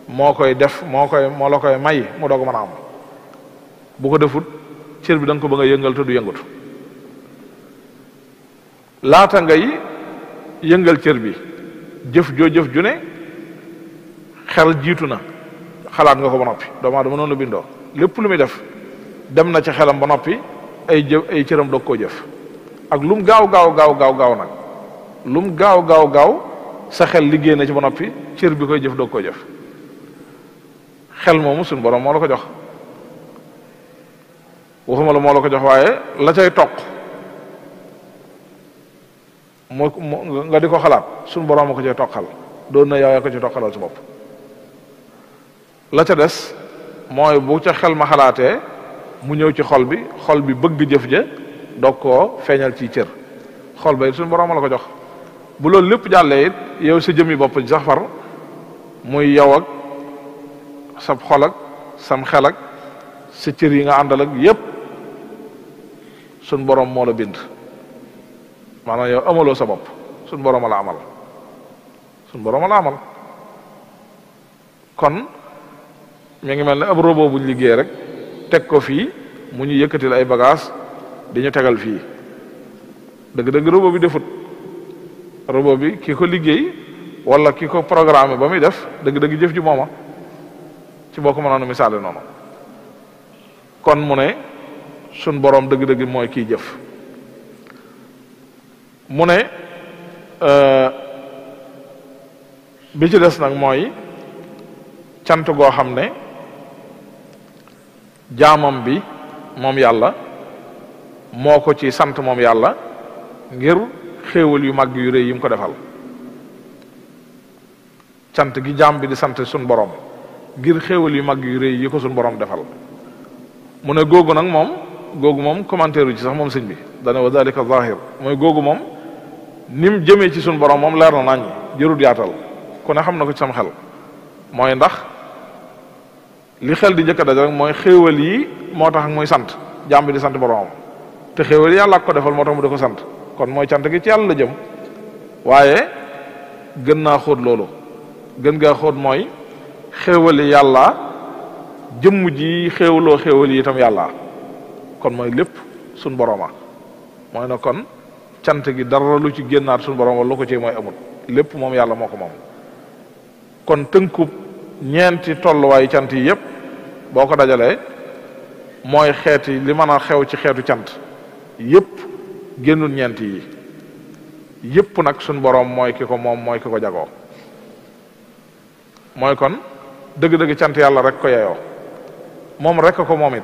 moo koy def moo la koy may mu doog mën a am bu ko defut cër bi da nga ko bëgg a yëngal te du yëngatu laata ngay yëngal cër bi jëf ju ne xel jiitu na xalaat nga ko ba noppi doomu aadama noonu la bindoo lépp lu muy def dem na ci xelam ba noppi ay cëram doog koo jëf ak lum gaaw nag lum gaaw sa xel liggéey na ci ba noppi cër bi koy jëf doog koo jëf xel moomu suñu borom moo la ko jox waxuma la moo la ko jox waaye la cay toq nga di ko xalaat suñu borom a ko cay toqal doon na yow yaa ko ci toqalal sa bopp la ca des mooy bu ca xel ma xalaatee mu ñëw ci xol bi bëgg jëf ja doog koo feeñal ci cër xol ba it suñu borom la ko jox bu loolu lépp jàllee it yow sa jëmmi bopp ji sax far muy yow ak sa xol ak sam xel ak sa cër yi nga àndal ak yépp suñ borom moo la bind maanaam yow amaloo sa bopp suñ borom la amal kon mi ngi mel ne ab robot buñ liggéey rek teg ko fii mu ñu yëkkatil ay bagage di ñu tegal fii dëgg-dëgg robot bi defut robot bi ki ko liggéey wala ki ko programme ba muy def dëgg-dëgg jëf ji mooma ci boo ko mënoon a misaale noonu kon mu ne suñ boroom dëgg-dëgg mooy kiy jëf mu ne bi ci des nag mooy cant goo xam ne jaamam bi moom yàlla moo ko ci sant moom yàlla ngir xéewal yu mag yu rëy yi mu ko defal cant gi jaam bi di sant suñ borom ngir xéewal yu mag yu rëy yi ko suñ borom defal mu ne googu nag moom commentaire ci sax moom sëñ bi dana wa dalika zahir mooy googu moom nim jëmee ci suñ borom moom leer na nañ jërut yaatal ku ne xam na ko ci sam xel mooy ndax li xel di njëkk a daj rek mooy xéewal yi moo tax muy sant jaam bi di sant boromam te xéewal yi yàlla ko defal moo tax mu di ko sant kon mooy cant gi ci yàlla la jëm waaye gën naa xóot loolu gën ngaa xóot mooy xéewal yi yàlla jëmm ji xéewloo xéewal yi itam yàlla kon mooy lépp suñ boroma mooy na kon cant gi dara lu ci génnaat suñ borom wala lu ko ci mooy amut lépp moom yàlla moo ko moom kon tënkub ñeenti tolluwaayu cant yi yépp boo ko dajalee mooy xeeti li mën a xew ci xeetu cant yépp génnul ñeenti yi yépp nag suñ borom mooy ki ko moom mooy ki ko jagoo mooy kon dëgg-dëgg cant yàlla rek ko yeyoo moom rek ko moom it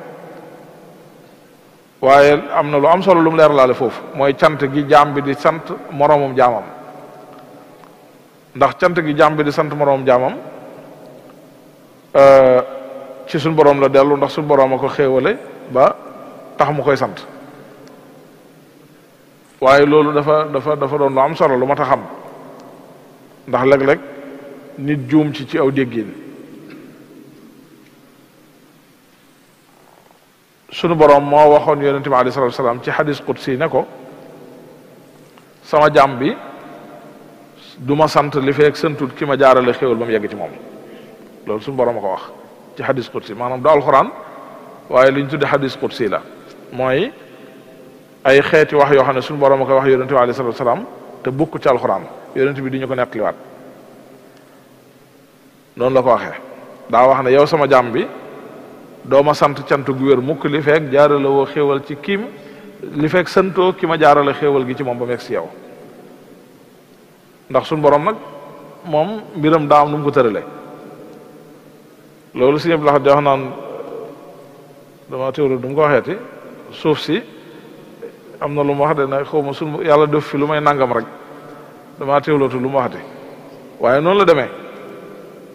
waaye am na lu am solo lu mu leer laale foofu mooy cant gi jaam bi di sant moroomum jaamam ndax cant gi jaam bi di sant moroomum jaamam ci suñ borom la dellu ndax suñ borom a ko xéewale ba tax mu koy sant waaye loolu dafa doon lu am solo lu mat a xam ndax léeg-léeg nit juum ci aw déggin sunu boroom moo waxoon yonente bi alayhi salaatu wasalaam ci xadis qudsi ne ko sama jaam bi du ma sant li feek santut ki ma jaarale xéwal ba mu yegg ci moom loolu sunu boroom a ko wax ci xadis qudsi maanaam du alxuraan waaye li ñu tudde xadis qudsi la mooy ay xeeti wax yoo xam ne sunu boroom a koy wax yonente bi alayhi salaatu wasalaam te bukk ci alxuraan yonente bi di ñu ko nettaliwaat noonu la ko waxee daa wax ne yow sama jaam bi doo ma sant cant gu wér mukk li fekk jaarale woo xéewal ci kiim li fekk santoo ki ma jaarale xéewal gi ci moom ba mu egg si yow ndax suñu borom nag moom mbiram daa am nu mu ko tërale loolu si ñëpp la di wax naan dama teewlu du mu ko waxeeti suuf si am na lu mu wax de ne xaw ma suñu yàlla def fi lu may nangam rek dama teewlootu lu mu waxati waaye noonu la demee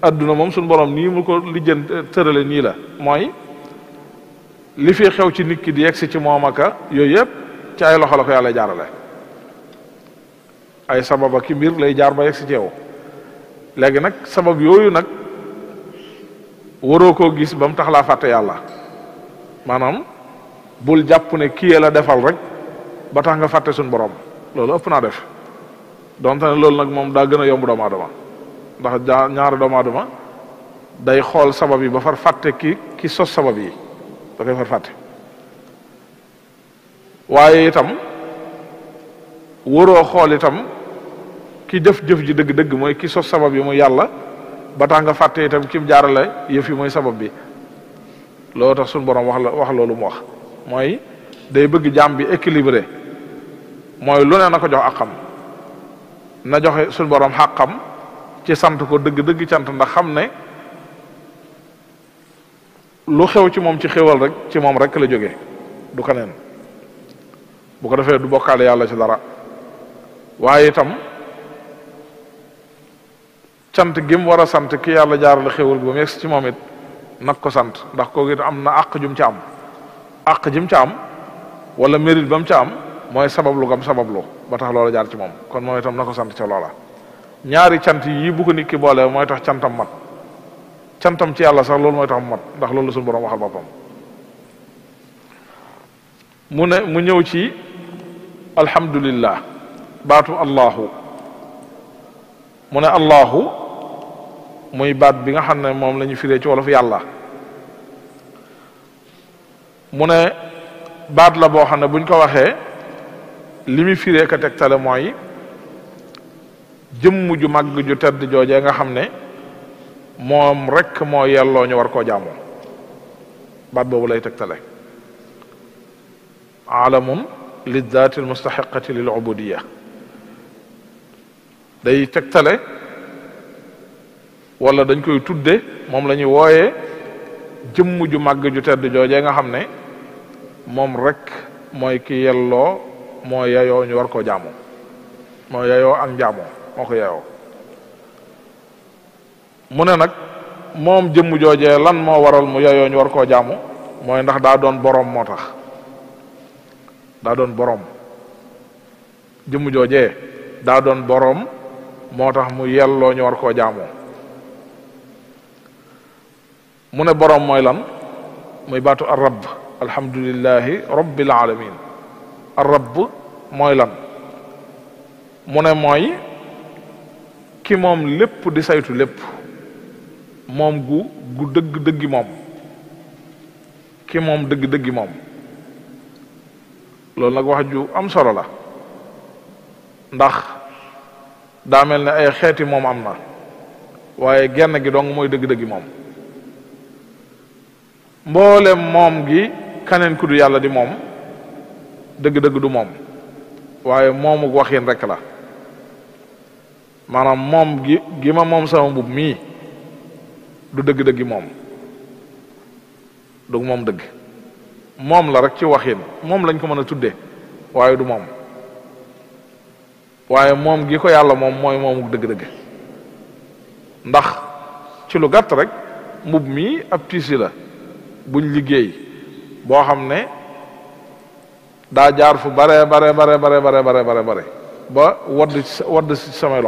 adduna moom suñu borom nii mu ko lijjan tërale nii la mooy li fi xew ci nit ki di yegsi ci moom aka yooyu yëpp ci ay loxo la ko yàlla jaarale ay sababa ki mbir lay jaar ba yegsi ci yow léegi nag sabab yooyu nag waroo koo gis ba mu tax laa fàtte yàlla maanaam bul jàpp ne kii la defal rek ba tax nga fàtte suñu borom loolu ëpp naa def donte ne loolu nag moom daa gën a yomb doomu aadama ndax ñaari doomu aadama day xool sabab yi ba far fàtte ki sos sabab yi da koy far fàtte waaye itam waroo xool itam ki jëf-jëf ji dëgg-dëgg mooy ki sos sabab yi muy yàlla ba tax nga fàtte itam kim jaarale yëf yi mooy sabab bi loolu tax suñu borom wax loolu mu wax mooy day bëgg jaam bi équilibré mooy lu ne na ko jox àqam na joxe suñu borom xàqam ci sant ko dëgg-dëgg cant ndax xam ne lu xew ci moom ci xewal rek ci moom rek la jóge du keneen bu ko defee du bokkaale yàlla ci dara waaye itam cant gim war a sant ki yàlla jaarale xewal gi ba mu yegg ci moom it nag ko sant ndax kooku it am na àq jum ci am àq jim ci am wala mérite ba mu ca am mooy sabablu gam sabablu ba tax loola jaar ci moom kon moom itam na ko sant ca loola ñaari cant yi bu ko nit ki boole mooy tax cantam mat cantam ci yàlla sax loolu mooy tax mu mat ndax loolu suñu borom waxal boppam mu ñëw ci alhamdulillah baatu allahu mu ne allahu muy baat bi nga xam ne moom la ñu firee ci wolof yàlla mu ne baat la boo xam ne buñ ko waxee li muy firee ka tegtale mooy jëmm ju màgg ju tedd joojee nga xam ne moom rek moo yelloo ñu war koo jaamoo baat boobu lay tegtale alamun liddaati almustaxiqati lil ubudiya day tegtale wala dañ koy tudde moom la ñuy wooyee jëmm ju màgg ju tedd joojee nga xam ne moom rek mooy ki yelloo moo yeyoo ñu war koo jaamoo moo yeyoo ak njaamoo moo ko yeyoo mu ne nag moom jëmm joojee lan moo waral mu yeyoo ñu war koo jaamu mooy ndax daa doon boroom moo tax daa doon boroom jëmm joojee daa doon boroom moo tax mu yelloo ñu war koo jaamu mu ne boroom mooy lan muy baatu ar-rabb alhamdulillahi rabbil alamin ar-rabb mooy lan mu ne mooy ki moom lépp di saytu lépp moom gu dëgg-dëggi moom ki moom dëgg-dëggi moom loolu nag wax ju am solo la ndax daa mel ne ay xeeti moom am na waaye genn gi dong mooy dëgg-dëggi moom mboolem moom gi kaneen ku du yàlla di moom dëgg-dëgg du moom waaye moomu waxin rek la maanaam moom gi ma moom sama mbub mii du dëgg-dëggi moom du moom dëgg moom la rek ci waxin moom lañ ko mën a tudde waaye du moom waaye moom gi ko yàlla moom mooy moomu dëgg-dëgg ndax ci lu gàtt rek mbub mii ab tiisi la buñ liggéey boo xam ne daa jaar fu bare ba wadd ci samay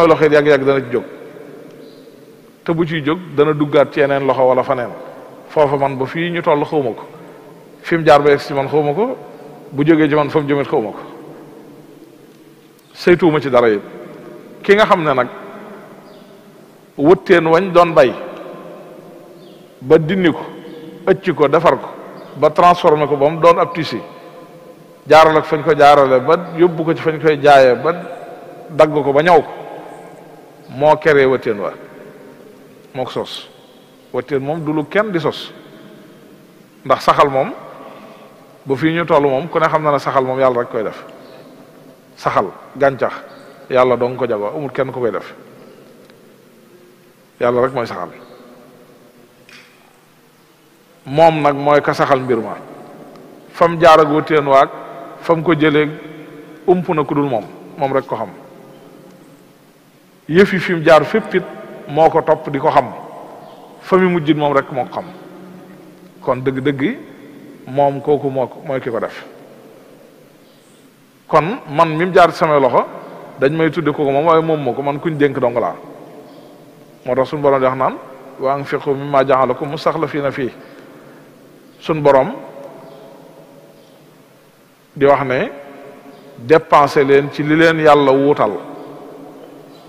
loxo it yàgg-yàgg dana ci jóg te bu ciy jóg dana duggaat ci yeneen loxo wala faneen foofa man ba fii ñu toll xawma ko fi mu jaar ba egsi ci man xawma ko bu jógee ci man fa mu jëmet xawma ko saytuwuma ci dara it ki nga xam ne nag wëtteen wañ doon bay ba dindi ko ëcc ko defar ko ba transformé ko ba mu doon ab tissu jaaral ak fañ ko jaarale ba yóbbu ko ci fañ koy jaayee ba dagg ko ba ñaw ko moo keree wëtteen wa moo ko sos wëtteen moom du lu kenn di sos ndax saxal moom ba fii ñu toll moom ku ne xam na ne saxal moom yàlla rek koy def saxal gàncax yàlla dong ko jago amul kenn ku koy def yàlla rek mooy saxal moom nag mooy ka saxal mbir ma fam jaar ak wëtteen waag fam ko jëlee ump na ku dul moom rek ko xam yëf yi fi mu jaar fépp it moo ko topp di ko xam fa mu mujjit moom rek moo ko xam kon dëgg-dëgg moom kooku mooy ki ko def kon man mi mu jaar ci samay loxo dañ may tudde kooku moom waaye moom moo ko man kuñ dénk dong laa moo tax suñu borom di wax naan wa anfiqu mimma ja'alakum mustaxlafiina fii suñ borom di wax ne dépensé leen ci li leen yàlla wuutal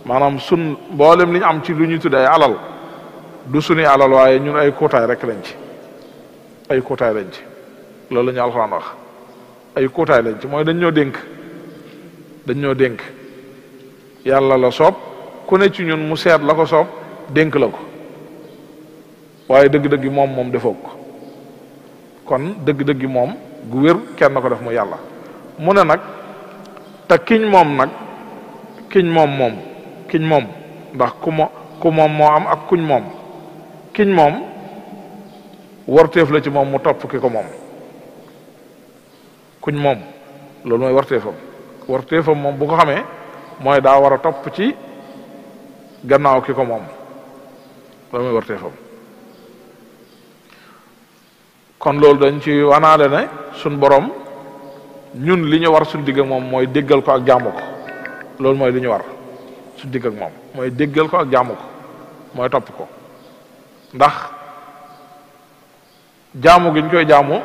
maanaam sun mboolem li ñu am ci lu ñuy tudde ay alal du suñuy alal waaye ñun ay kóotaay rek lañ ci ay kóotaay lañ ci loolu la ñu alxuraan wax ay kóotaay lañ ci mooy dañ ñoo dénk yàlla la soob ku ne ci ñun mu seet la ko soob dénk la ko waaye dëgg-dëgg moom defoo ko kon dëgg-dëgg moom gu wér kenn ko def mu yàlla mu ne nag te kiñ moom ndax ku moom moo am ak kuñ moom kiñ moom warteef la ci moom mu topp ki ko moom kuñ moom loolu mooy warteefam moom bu ko xamee mooy daa war a topp ci gannaaw ki ko moom loolu mooy warteefam kon loolu dañ ci wanaale ne suñ borom ñun li ñu war suñ digg ak moom mooy déggal ko ak jaamu ko loolu mooy li ñu war suñ digg ak moom mooy déggal ko ak jaamu ko mooy topp ko ndax jaamu gi ñu koy jaamu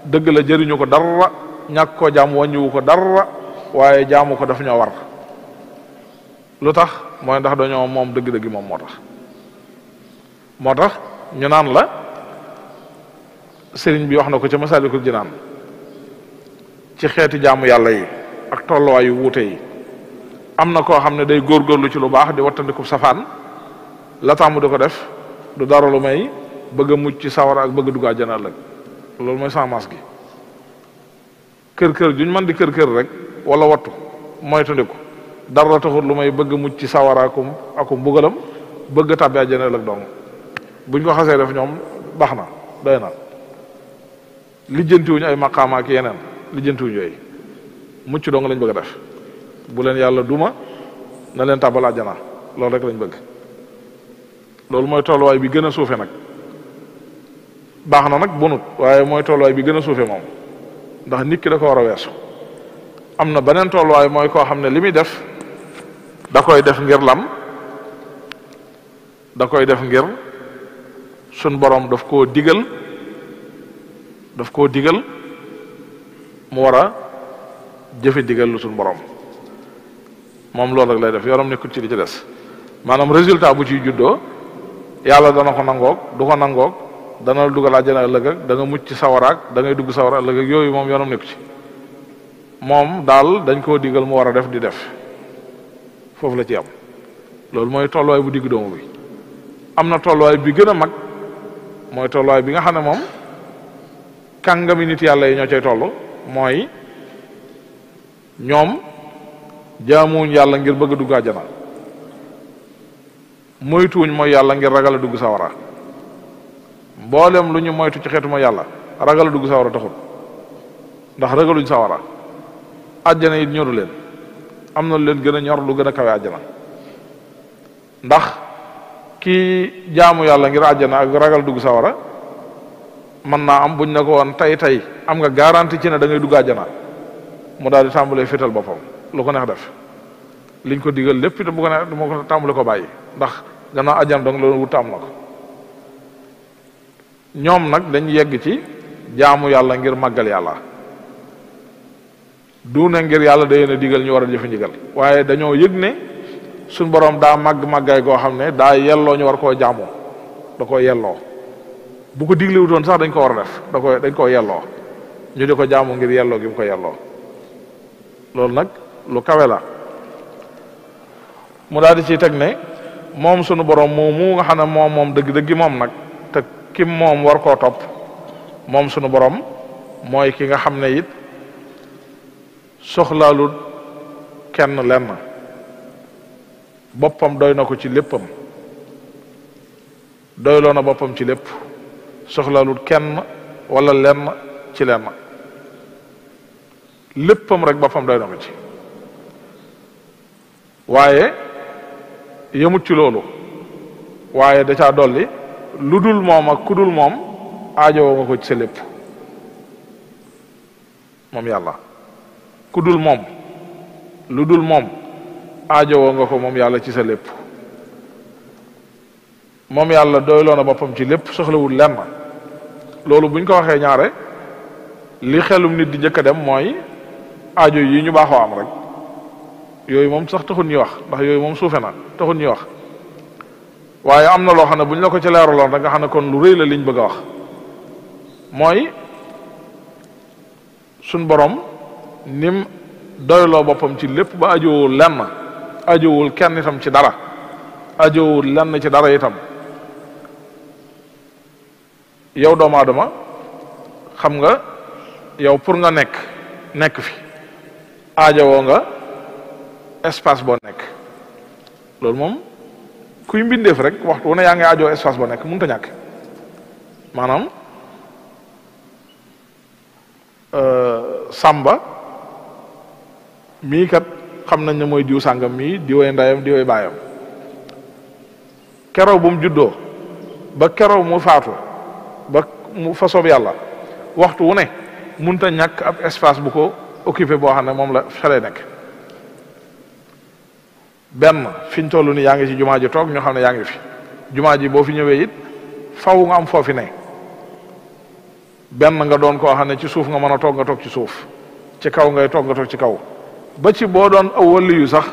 dëgg la jëriñu ko dara ñàkk koo jaamu wàññiwu ko dara waaye jaamu ko daf ñoo war lu tax mooy ndax dañoo moom dëgg-dëgg moom moo tax ñu naan la sëriñ bi wax na ko ca Masaalikul Jinaan ci xeeti jaamu yàlla yi ak tolluwaayu wuute yi am na koo xam ne day góorgóorlu ci lu baax di wattandiku safaan la tax mu di ko def du dara lu may bëgg a mucc ci sawara ak bëgg a dugg àjjana ëllëg loolu mooy sens gi kër juñ mën di kër rek wala wattu moytandiku dara taxut lu may bëgg a mucc ci sawara akum mbugalam bëgg a tàbbi àjjana ëllëg dong buñ ko xasee def ñoom baax na doy na lijjantiwuñu ay maqaama ak yeneen lijjantiwuñu yooyu mucc dong lañ bëgg a def bu leen yàlla duma na leen tàbbal àjjana loolu rek lañ bëgg loolu mooy tolluwaay bi gën a suufe nag baax na nag bonut waaye mooy tolluwaay bi gën a suufe moom ndax nit ki da ko war a weesu am na beneen tolluwaay mooy koo xam ne li muy def da koy def ngir lam da koy def ngir sun borom daf koo digal mu war a jëfe digal lu sun borom moom loolu rek lay def yoram nekkul ci li ci des maanaam résultat bu ciy juddoo yàlla dana ko nangoog du ko nangoog dana la dugal àjjana ëllëg ak da nga mucc ci sawaraak da ngay dugg sawara ëllëg ak yooyu moom yoonam nekku ci moom daal dañ koo digal mu war a def di def foofu la ci am loolu mooy tolluwaay bu digg doomu bi am na tolluwaay bi gën a mag mooy tolluwaay bi nga xam ne moom kàngami nit yàlla yi ñoo cay toll mooy ñoom jaamuwuñ yàlla ngir bëgg a dugg àjjana moytuwuñ mooy yàlla ngir ragal a dugg sawara mboolem lu ñu moytu ci xeetu mooy yàlla ragal a dugg sawara taxul ndax ragaluñ sawara àjjana it ñoru leen am na lu leen gën a ñor lu gën a kawe àjjana ndax ki jaamu yàlla ngir àjjana ak ragal dugg sawara mën naa am buñ ne ko woon tey am nga garantie ci ne da ngay dugg àjjana mu daal di tàmbalee féetal boppam lu ko neex def liñ ko digal lépp itam bu ko neex moo ko tàmbale ko bàyyi ndax gannaaw àjjana dong loolu wut am na ko. ñoom nag dañ yegg ci jaamu yàlla ngir màggal yàlla du ne ngir yàlla day na digal ñu war a jëfe ndigal waaye dañoo yëg ne suñ borom daa màggaay goo xam ne daa yelloo ñu war koo jaamu da koo yelloo bu ko diglewutoon sax dañ ko war a def dañ koo yelloo ñu di ko jaamu ngir yelloo gi mu ko yelloo loolu nag lu kawe la mu daal di ciy teg ne moom sunu borom moomu nga xam ne moom dëgg-dëgg moom nag te kim moom war koo topp moom sunu borom mooy ki nga xam ne it soxlaalul kenn lenn boppam doy na ko ci léppam doyloo na boppam ci lépp soxlaalul kenn wala lenn ci lenn léppam rek boppam doy na ko ci waaye yemut ci loolu waaye da caa dolli lu dul moom ak ku dul moom aajowoo nga ko ci sa lépp moom yàlla ku dul moom lu dul moom aajowoo nga ko moom yàlla ci sa lépp moom yàlla doyloo na boppam ci lépp soxlawul lenn loolu buñ ko waxee ñaare li xelum nit di njëkk a dem mooy aajo yi ñu baaxoo am rek yooyu moom sax taxul ñuy wax ndax yooyu moom suufe na taxul ñuy wax waaye am na loo xam ne bu ñu la ko ci leeraloon rek nga xam ne kon lu rëy la liñ bëgg a wax mooy suñ borom nim doyloo boppam ci lépp ba ajowul lenn ajowul kenn itam ci dara ajowul lenn ci dara itam yow doomu aadama xam nga yow pour nga nekk fi aajowoo nga espace boo nekk loolu moom kuy mbindeef rek waxtu wu ne yaa ngi aajoo espace boo nekk mënut a ñàkk maanaam Samba mii kat xam nañ ne mooy diw sàngam mii diwoy ndayam diwoy baayam keroog bu mu juddoo ba keroog mu faatu ba mu fa soob yàlla waxtu wu ne mënut a ñàkk ab espace bu ko occupé boo xam ne moom la xale nekk benn fi ñu toll ni yaa ngi ci jumaa ji toog ñoo xam ne yaa ngi fi jumaa ji boo fi ñëwee it faw nga am foofi ne benn nga doon koo xam ne ci suuf nga mën a toog nga toog ci suuf ci kaw ngay toog nga toog ci kaw ba ci boo doon aw wàllu yu sax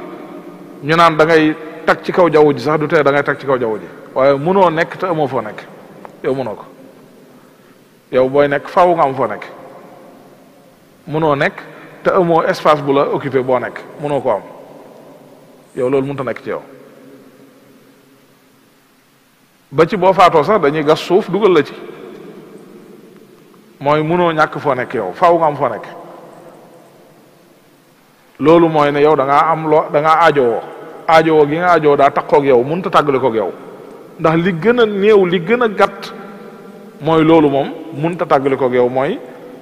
ñu naan da ngay tag ci kaw jaww ji sax du tee da ngay tag ci kaw jaww ji waaye mënoo nekk te amoo foo nekk yow mënoo ko yow booy nekk faw nga am foo nekk mënoo nekk te amoo espace bu la occupé boo nekk mënoo ko am yow loolu mënut a nekk ci yow ba ci boo faatoo sax dañuy gas suuf dugal la ci mooy mënoo ñàkk foo nekk yow faaw nga am foo nekk loolu mooy ne yow da ngaa am da ngaa aajowoo gi nga aajowoo daa takkoog yow mënut a tàggale koog yow ndax li gën a néew li gën a gàtt mooy loolu moom mënut a tàggale koog yow mooy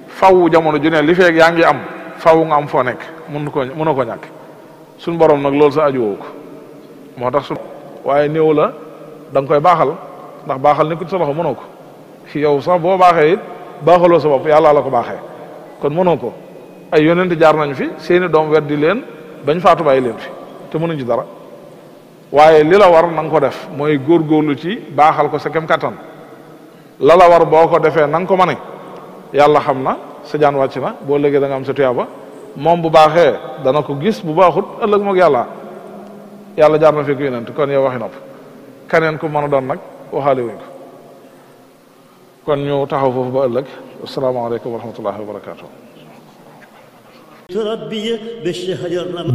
faw jamono ju ne li feeg yaa ngi am faw nga am foo nekk mënoo ko ñàkk suñ borom nag loolu sa ajuwoo ko moo tax waaye néew la da nga koy baaxal ndax baaxal nekkul sa loxo mënoo ko yow sax boo baaxee it baaxaloo sa bopp yàlla la ko baaxee kon mënoo ko ay yonent jaar nañ fi seeni doom weddi leen bañ faatu bàyyi leen fi te mënuñ ci dara waaye li la war na nga ko def mooy góorgóorlu ci baaxal ko sa kem kattan la la war boo ko defee na nga ko mane yàlla xam na sa jaan wàcc na boo léegi da nga am sa tuyaaba moom bu baaxee dana ko gis bu baaxut ëllëg moog yàlla jaar na fi ko yonent kon yow waxi nopp keneen ku mën a doon nag waxaale wuñ ko kon ñu taxaw foofu ba ëllëg asalaamaaleykum wa rahmatullahi wa barakaatu.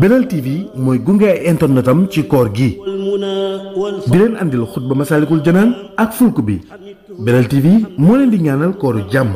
Belal TV mooy gunge ay internetam ci koor gi di leen andil xutba Masaalikul Jinaan ak fulku bi Belal TV moo leen di ñaanal kooru jàmm.